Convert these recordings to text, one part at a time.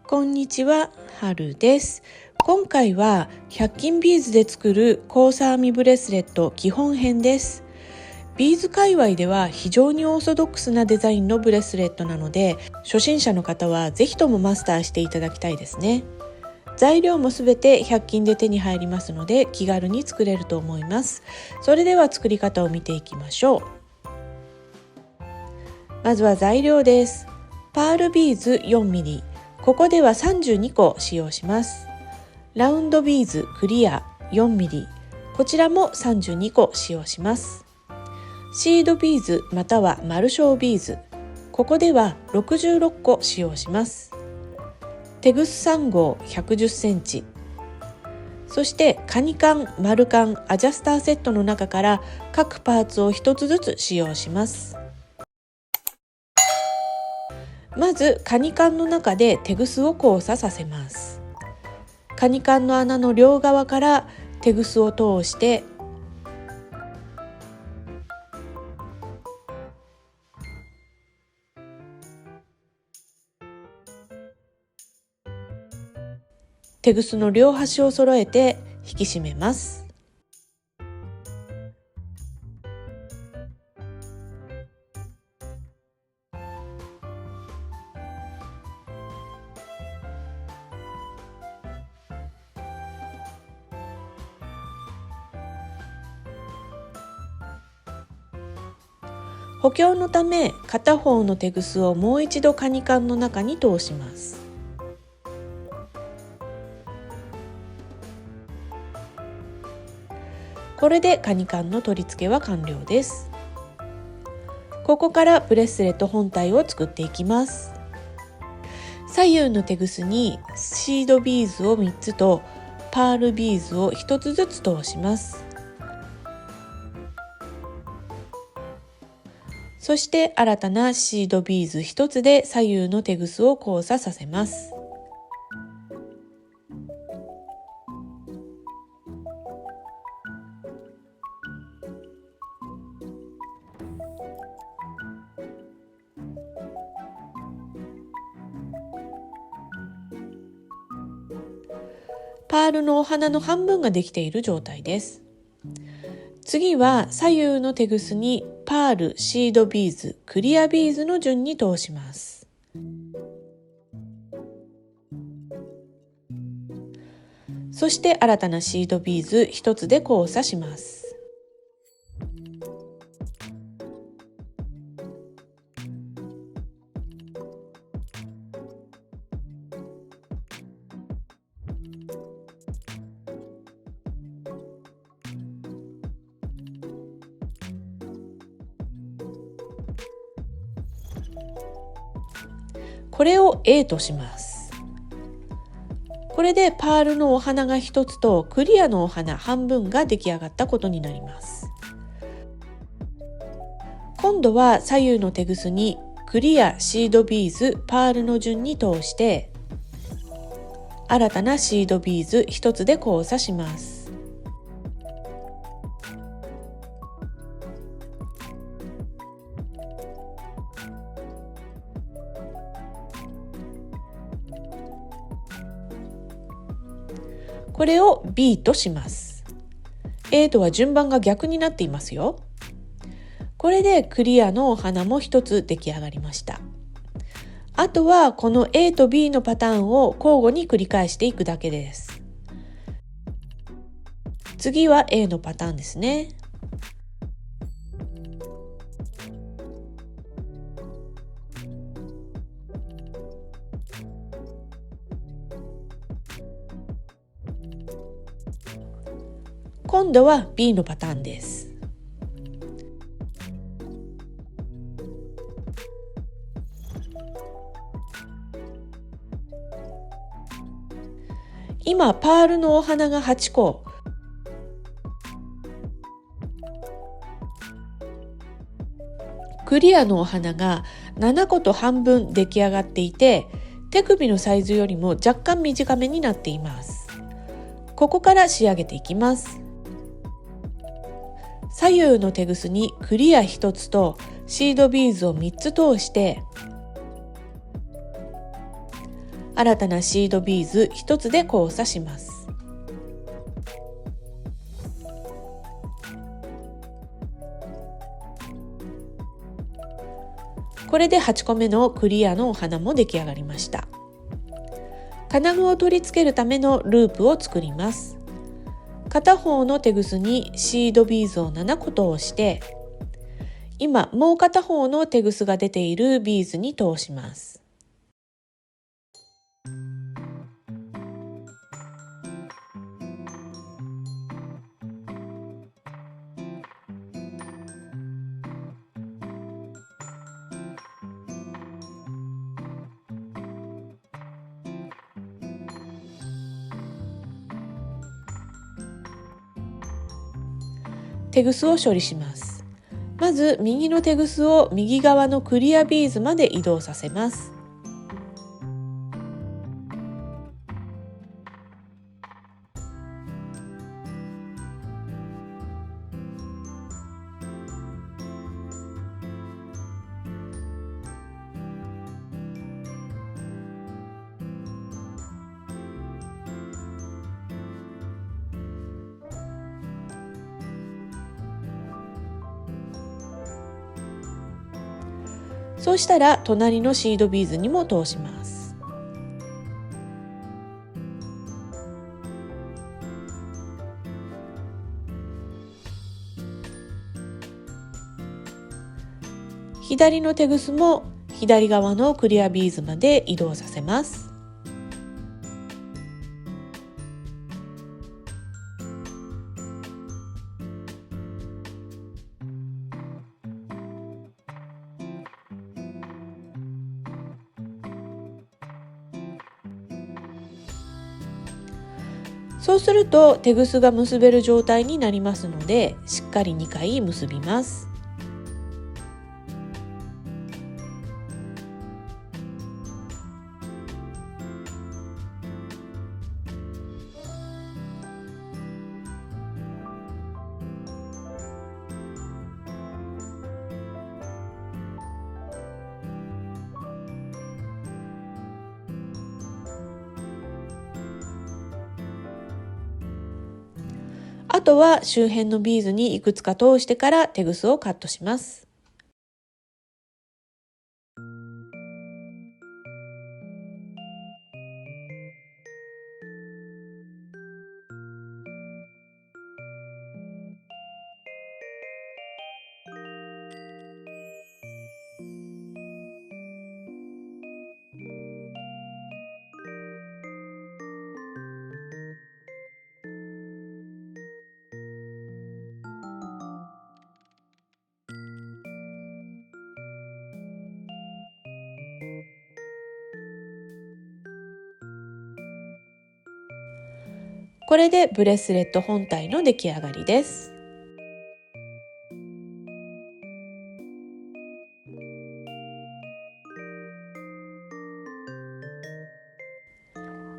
こんにちは、はるです。今回は100均ビーズで作るコーサ編みブレスレット基本編です。ビーズ界隈では非常にオーソドックスなデザインのブレスレットなので、初心者の方はぜひともマスターしていただきたいですね。材料もすべて100均で手に入りますので気軽に作れると思います。それでは作り方を見ていきましょう。まずは材料です。パールビーズ 4mm、 ここでは32個使用します。ラウンドビーズクリア 4mm、 こちらも32個使用します。シードビーズまたは丸小ビーズ、ここでは66個使用します。テグス3号110センチ、そしてカニカン、丸カン、アジャスターセットの中から各パーツを1つずつ使用します。まずカニカンの中でテグスを交差させます。カニカンの穴の両側からテグスを通してテグスの両端を揃えて引き締めます。補強のため片方のテグスをもう一度カニカンの中に通します。これでカニカンの取り付けは完了です。ここからブレスレット本体を作っていきます。左右のテグスにシードビーズを3つとパールビーズを1つずつ通します。そして新たなシードビーズ1つで左右のテグスを交差させます。パールのお花の半分ができている状態です。次は左右のテグスにパール、シードビーズ、クリアビーズの順に通します。そして新たなシードビーズ1つで交差します。これを A とします。これでパールのお花が1つとクリアのお花半分が出来上がったことになります。今度は左右のテグスにクリア、シードビーズ、パールの順に通して新たなシードビーズ1つで交差します。これを B とします。A とは順番が逆になっていますよ。これでクリアのお花も一つ出来上がりました。あとはこの A と B のパターンを交互に繰り返していくだけです。次は A のパターンですね。今度は B のパターンです。今パールのお花が8個、クリアのお花が7個と半分出来上がっていて、手首のサイズよりも若干短めになっています。ここから仕上げていきます。左右のテグスにクリア1つとシードビーズを3つ通して新たなシードビーズ1つで交差します。これで8個目のクリアのお花も出来上がりました。金具を取り付けるためのループを作ります。片方のテグスにシードビーズを7個通して、今もう片方のテグスが出ているビーズに通します。テグスを処理します。まず右のテグスを右側のクリアビーズまで移動させます。そうしたら隣のシードビーズにも通します。左のテグスも左側のクリアビーズまで移動させます。そうするとテグスが結べる状態になりますので、しっかり2回結びます。あとは周辺のビーズにいくつか通してからテグスをカットします。これでブレスレット本体の出来上がりです。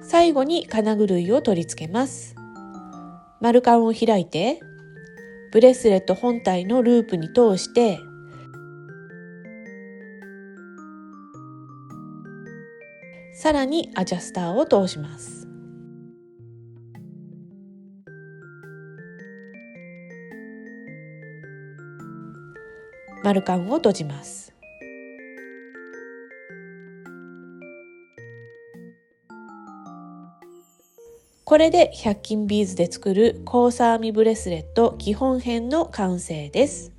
最後に金具類を取り付けます。丸カンを開いて、ブレスレット本体のループに通して、さらにアジャスターを通します。丸カンを閉じます。これで100均ビーズで作る交差編みブレスレット基本編の完成です。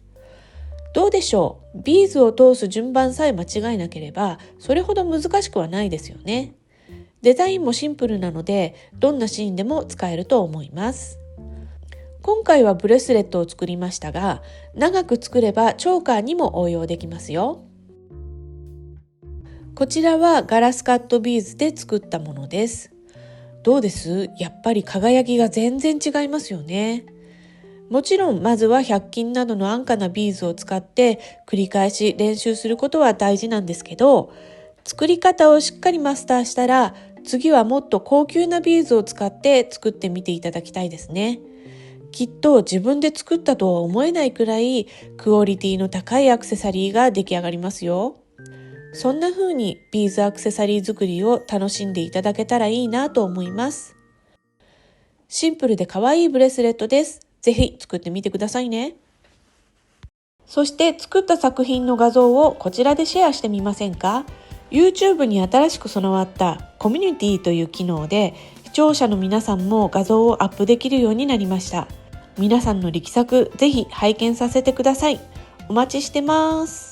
どうでしょう？ビーズを通す順番さえ間違えなければそれほど難しくはないですよね。デザインもシンプルなのでどんなシーンでも使えると思います。今回はブレスレットを作りましたが、長く作ればチョーカーにも応用できますよ。こちらはガラスカットビーズで作ったものです。どうです？やっぱり輝きが全然違いますよね。もちろんまずは100均などの安価なビーズを使って繰り返し練習することは大事なんですけど、作り方をしっかりマスターしたら次はもっと高級なビーズを使って作ってみていただきたいですね。きっと自分で作ったとは思えないくらいクオリティの高いアクセサリーが出来上がりますよ。そんな風にビーズアクセサリー作りを楽しんでいただけたらいいなと思います。シンプルで可愛いブレスレットです。ぜひ作ってみてくださいね。そして作った作品の画像をこちらでシェアしてみませんか？ YouTube に新しく備わったコミュニティという機能で視聴者の皆さんも画像をアップできるようになりました。皆さんの力作ぜひ拝見させてください。お待ちしてます。